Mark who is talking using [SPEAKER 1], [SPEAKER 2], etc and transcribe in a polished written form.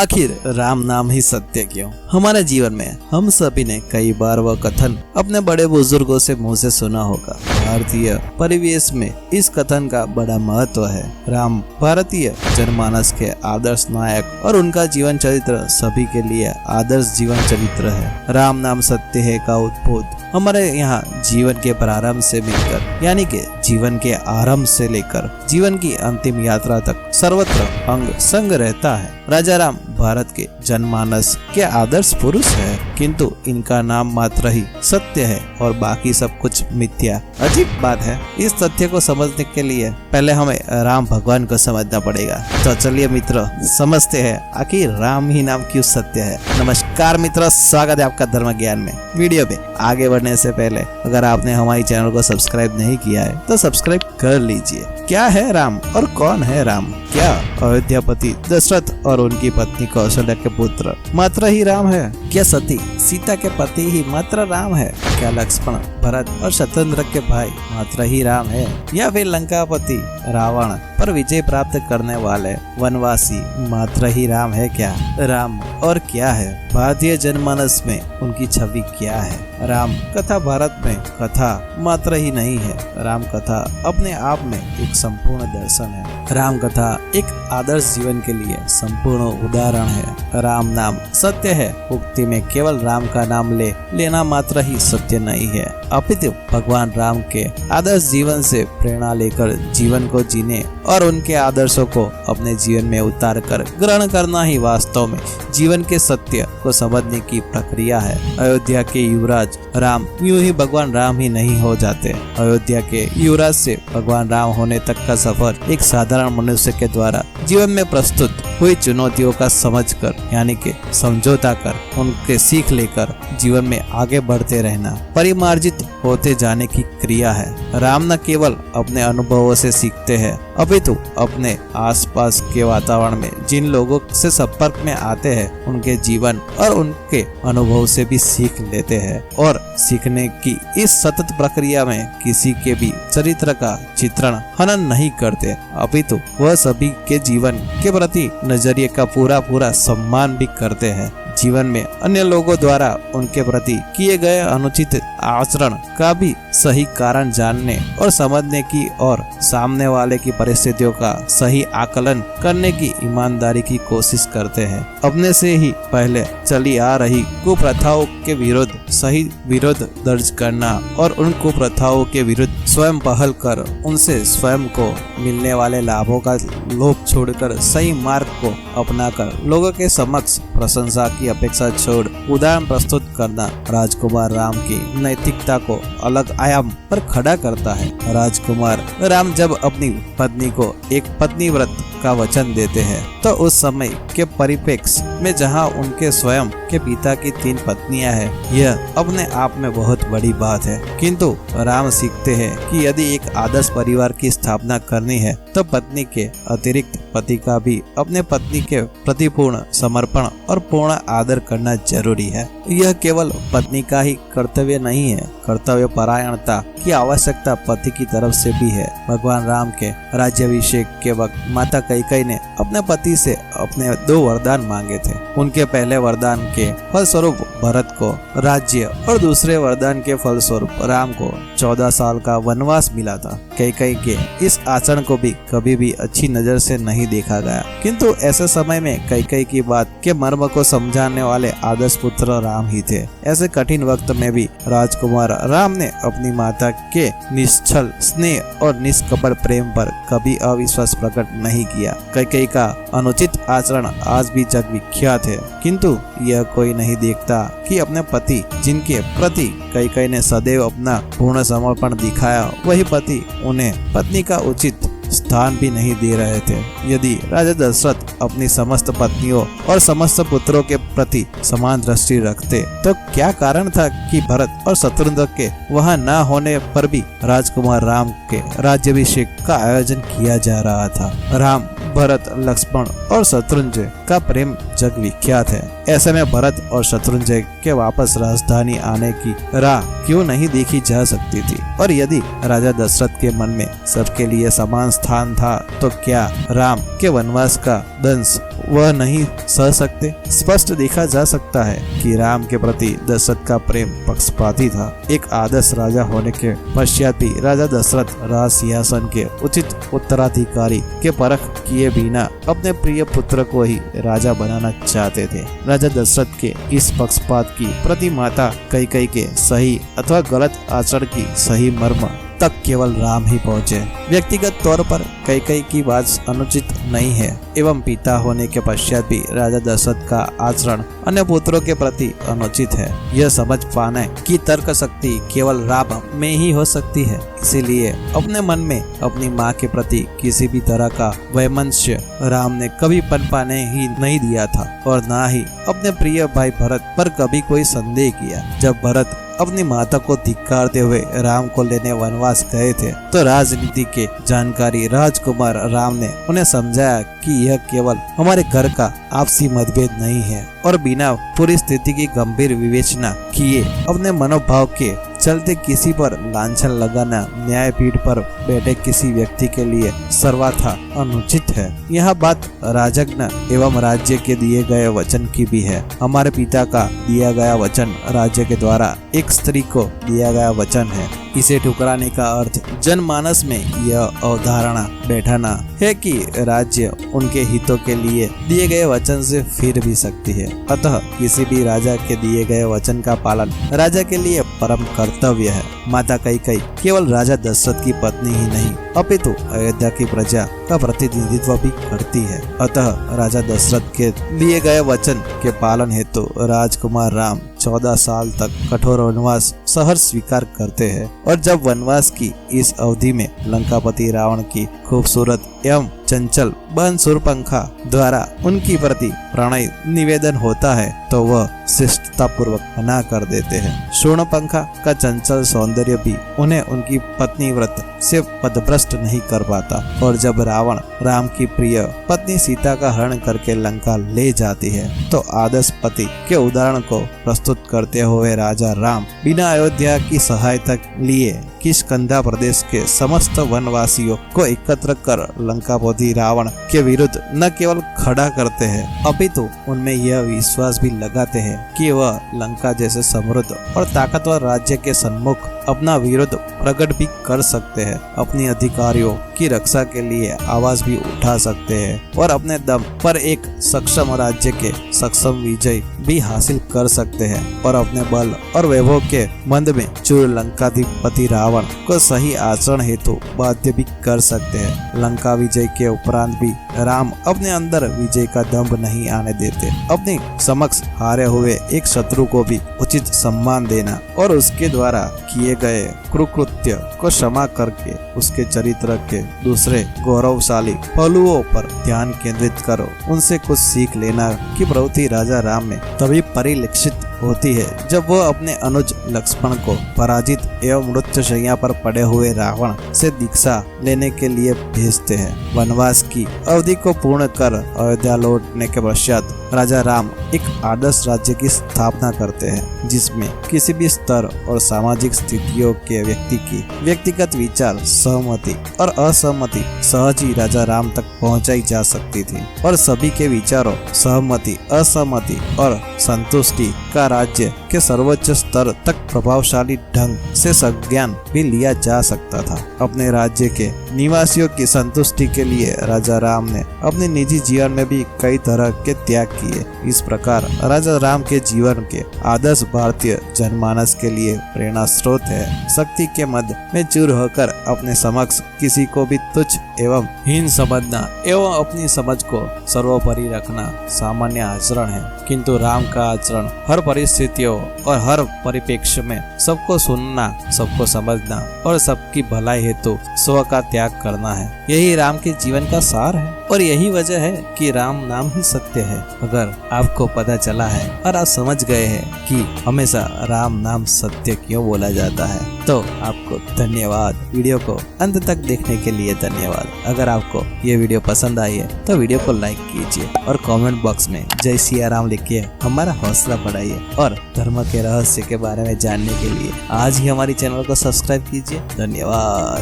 [SPEAKER 1] आखिर राम नाम ही सत्य क्यों? हमारे जीवन में हम सभी ने कई बार वह कथन अपने बड़े बुजुर्गों से मुंह से सुना होगा। भारतीय परिवेश में इस कथन का बड़ा महत्व है। राम भारतीय जनमानस के आदर्श नायक और उनका जीवन चरित्र सभी के लिए आदर्श जीवन चरित्र है। राम नाम सत्य है का उद्बोध हमारे यहाँ जीवन के प्रारंभ से मिलकर यानी कि जीवन के आरंभ से लेकर जीवन की अंतिम यात्रा तक सर्वत्र अंग संग रहता है। राजा राम भारत के जनमानस के आदर्श पुरुष है, किंतु इनका नाम मात्र ही सत्य है और बाकी सब कुछ मिथ्या। अजीब बात है। इस तथ्य को समझने के लिए पहले हमें राम भगवान को समझना पड़ेगा। तो चलिए मित्रों, समझते हैं आखिर राम ही नाम क्यों सत्य है। नमस्कार मित्रों, स्वागत है आपका धर्म ज्ञान में। वीडियो पे आगे बढ़ने से पहले अगर आपने हमारे चैनल को सब्सक्राइब नहीं किया है तो सब्सक्राइब कर लीजिए। क्या है राम और कौन है राम? क्या अयोध्यापति दशरथ और उनकी पत्नी कौशल्या के पुत्र मात्र ही राम है? क्या सती सीता के पति ही मात्र राम है? क्या लक्ष्मण भरत और शत्रुघ्न के भाई मात्र ही राम है? या फिर लंकापति रावण पर विजय प्राप्त करने वाले वनवासी मात्र ही राम है? क्या राम और क्या है? भारतीय जनमानस में उनकी छवि क्या है? राम कथा भारत में कथा मात्र ही नहीं है, राम कथा अपने आप में एक संपूर्ण दर्शन है। राम कथा एक आदर्श जीवन के लिए संपूर्ण उदाहरण है। राम नाम सत्य है उक्ति में केवल राम का नाम लेना मात्र ही सत्य नहीं है, अपितु भगवान राम के आदर्श जीवन से प्रेरणा लेकर जीवन को जीने और उनके आदर्शों को अपने जीवन में उतार कर ग्रहण करना ही वास्तव में जीवन के सत्य को समझने की प्रक्रिया है। अयोध्या के युवराज राम यूं ही भगवान राम ही नहीं हो जाते। अयोध्या के युवराज से भगवान राम होने तक का सफर एक साधारण मनुष्य के द्वारा जीवन में प्रस्तुत हुई चुनौतियों का समझकर यानी कि समझौता कर उनके सीख लेकर जीवन में आगे बढ़ते रहना परिमार्जित होते जाने की क्रिया है। राम न केवल अपने अनुभवों से सीखते हैं अपितु अपने आसपास के वातावरण में जिन लोगों से संपर्क में आते हैं उनके जीवन और उनके अनुभव से भी सीख लेते हैं और सीखने की इस सतत प्रक्रिया में किसी के भी चरित्र का चित्रण हनन नहीं करते अपितु वह सभी के जीवन के प्रति नजरिए का पूरा सम्मान भी करते हैं। जीवन में अन्य लोगों द्वारा उनके प्रति किए गए अनुचित आचरण का भी सही कारण जानने और समझने की और सामने वाले की परिस्थितियों का सही आकलन करने की ईमानदारी की कोशिश करते हैं। अपने से ही पहले चली आ रही कुप्रथाओं के विरुद्ध सही विरोध दर्ज करना और उन कुप्रथाओं के विरुद्ध स्वयं पहल कर उनसे स्वयं को मिलने वाले लाभों का लोभ छोड़कर सही मार्ग को अपनाकर लोगों के समक्ष प्रशंसा की अपेक्षा छोड़ उदाहरण प्रस्तुत करना राजकुमार राम की नैतिकता को अलग आयाम पर खड़ा करता है। राजकुमार राम जब अपनी पत्नी को एक पत्नी व्रत का वचन देते हैं तो उस समय के परिप्रेक्ष्य में जहां उनके स्वयं के पिता की 3 पत्नियां हैं, यह अपने आप में बहुत बड़ी बात है। किंतु राम सीखते हैं कि यदि एक आदर्श परिवार की स्थापना करनी है तो पत्नी के अतिरिक्त पति का भी अपने पत्नी के प्रति पूर्ण समर्पण और पूर्ण आदर करना जरूरी है। यह केवल पत्नी का ही कर्तव्य नहीं है, कर्तव्य परायणता की आवश्यकता पति की तरफ से भी है। भगवान राम के राज्याभिषेक के वक्त माता कैकेयी ने अपने पति से अपने 2 वरदान मांगे थे। उनके पहले वरदान के फलस्वरूप भरत को राज्य और दूसरे वरदान के फलस्वरूप राम को 14 साल का वनवास मिला था। कैकेयी के इस आचरण को भी कभी भी अच्छी नजर से नहीं देखा गया, किंतु ऐसे समय में कैकेयी की बात के मर्म को समझाने वाले आदर्श पुत्र राम ही थे। ऐसे कठिन वक्त में भी राजकुमार राम ने अपनी माता के निश्चल स्नेह और निष्कपट प्रेम पर कभी अविश्वास प्रकट नहीं किया। कैकेयी का अनुचित आचरण आज भी जग विख्यात है, किंतु यह कोई नहीं देखता कि अपने पति जिनके प्रति कैकेयी ने सदैव अपना पूर्ण समर्पण दिखाया, वही पति उन्हें पत्नी का उचित स्थान भी नहीं दे रहे थे। यदि राजा दशरथ अपनी समस्त पत्नियों और समस्त पुत्रों के प्रति समान दृष्टि रखते तो क्या कारण था कि भरत और शत्रुघ्न के वहां न होने पर भी राजकुमार राम के राज्याभिषेक का आयोजन किया जा रहा था? राम भरत लक्ष्मण और शत्रुंजय का प्रेम जग विख्यात है। ऐसे में भरत और शत्रुंजय के वापस राजधानी आने की राह क्यों नहीं देखी जा सकती थी? और यदि राजा दशरथ के मन में सबके लिए समान स्थान था तो क्या राम के वनवास का दंश वह नहीं सह सकते। स्पष्ट देखा जा सकता है कि राम के प्रति दशरथ का प्रेम पक्षपाती था। एक आदर्श राजा होने के पश्चात भी राजा दशरथ राज सिंहासन के उचित उत्तराधिकारी के परख किए बिना अपने प्रिय पुत्र को ही राजा बनाना चाहते थे। राजा दशरथ के इस पक्षपात की प्रति माता कैकेयी के सही अथवा गलत आचरण की सही मर्म तक केवल राम ही पहुँचे। व्यक्तिगत तौर पर कैकेयी की बात अनुचित नहीं है एवं पिता होने के पश्चात भी राजा दशरथ का आचरण अन्य पुत्रों के प्रति अनुचित है। यह समझ पाने की तर्क शक्ति केवल राम में ही हो सकती है। इसीलिए अपने मन में अपनी माँ के प्रति किसी भी तरह का वैमनस्य राम ने कभी पनपाने ही नहीं दिया था और न ही अपने प्रिय भाई भरत पर कभी कोई संदेह किया। जब भरत अपनी माता को धिक्कारते हुए राम को लेने वनवास गए थे तो राजनीति के जानकारी राजकुमार राम ने उन्हें समझाया कि यह केवल हमारे घर का आपसी मतभेद नहीं है और बिना पूरी स्थिति की गंभीर विवेचना किए अपने मनोभाव के चलते किसी पर लांछन लगाना न्यायपीठ पर बैठे किसी व्यक्ति के लिए सर्वथा अनुचित है। यह बात राजज्ञ एवं राज्य के दिए गए वचन की भी है। हमारे पिता का दिया गया वचन राज्य के द्वारा एक स्त्री को दिया गया वचन है। इसे ठुकराने का अर्थ जनमानस में यह अवधारणा बैठाना है कि राज्य उनके हितों के लिए दिए गए वचन से फिर भी सकती है। अतः किसी भी राजा के दिए गए वचन का पालन राजा के लिए परम कर्तव्य है। माता कैकेयी केवल राजा दशरथ की पत्नी ही नहीं अपितु अयोध्या की प्रजा का प्रतिनिधित्व भी करती है। अतः राजा दशरथ के दिए गए वचन के पालन हेतु राजकुमार राम 14 साल तक कठोर वनवास सहर्ष स्वीकार करते हैं और जब वनवास की इस अवधि में लंकापति रावण की खूबसूरत एवं चंचल बहन शूर्पणखा द्वारा उनकी प्रति प्रणय निवेदन होता है तो वह शिष्टता पूर्वक मना कर देते हैं। शूर्पणखा का चंचल सौंदर्य भी उन्हें उनकी पत्नी व्रत से पदभ्रष्ट नहीं कर पाता और जब रावण राम की प्रिय पत्नी सीता का हरण करके लंका ले जाती है तो आदर्श पति के उदाहरण को प्रस्तुत करते हुए राजा राम बिना अयोध्या की सहायता लिए किष्किंधा प्रदेश के समस्त वनवासियों को एकत्र कर लंकापति रावण के विरुद्ध न केवल खड़ा करते हैं अपितु उनमें यह विश्वास भी लगाते हैं कि वह लंका जैसे समृद्ध और ताकतवर राज्य के सम्मुख अपना विरोध प्रकट भी कर सकते हैं, अपनी अधिकारियों की रक्षा के लिए आवाज भी उठा सकते हैं और अपने दम पर एक सक्षम राज्य के सक्षम विजय भी हासिल कर सकते हैं और अपने बल और वैभव के मंद में चूर लंकाधिपति रावण को सही आचरण हेतु बाध्य भी कर सकते हैं। लंका विजय के उपरांत भी राम अपने अंदर विजय का दंभ नहीं आने देते। अपने समक्ष हारे हुए एक शत्रु को भी उचित सम्मान देना और उसके द्वारा किए गए कुकृत्य को क्षमा करके उसके चरित्र के दूसरे गौरवशाली पहलुओं पर ध्यान केंद्रित करो, उनसे कुछ सीख लेना की प्रवृत्ति राजा राम में तभी परिलक्षित होती है जब वह अपने अनुज लक्ष्मण को पराजित एवं मृत्युशैया पर पड़े हुए रावण से दीक्षा लेने के लिए भेजते हैं। वनवास की अवधि को पूर्ण कर अयोध्या लौटने के पश्चात राजा राम एक आदर्श राज्य की स्थापना करते हैं जिसमें किसी भी स्तर और सामाजिक स्थितियों के व्यक्ति की व्यक्तिगत विचार, सहमति और असहमति सहज ही राजा राम तक पहुंचाई जा सकती थी और सभी के विचारों, सहमति, असहमति और संतुष्टि का राज्य के सर्वोच्च स्तर तक प्रभावशाली ढंग से संज्ञान भी लिया जा सकता था। अपने राज्य के निवासियों की संतुष्टि के लिए राजा राम ने अपने निजी जीवन में भी कई तरह के त्याग किए। इस प्रकार राजा राम के जीवन के आदर्श भारतीय जनमानस के लिए प्रेरणा स्रोत है। शक्ति के मध्य में चूर होकर अपने समक्ष किसी को भी तुच्छ एवं हीन समझना एवं अपनी समझ को सर्वोपरि रखना सामान्य आचरण है, किंतु राम का आचरण हर परिस्थितियों और हर परिप्रेक्ष्य में सबको सुनना, सबको समझना और सबकी भलाई हेतु स्व का त्याग करना है। यही राम के जीवन का सार है और यही वजह है कि राम नाम ही सत्य है। अगर आपको पता चला है और आप समझ गए हैं कि हमेशा राम नाम सत्य क्यों बोला जाता है तो आपको धन्यवाद। वीडियो को अंत तक देखने के लिए धन्यवाद। अगर आपको ये वीडियो पसंद आई है तो वीडियो को लाइक कीजिए और कमेंट बॉक्स में जय सिया राम लिखिए, हमारा हौसला बढ़ाइए और धर्म के रहस्य के बारे में जानने के लिए आज ही हमारी चैनल को सब्सक्राइब कीजिए। धन्यवाद।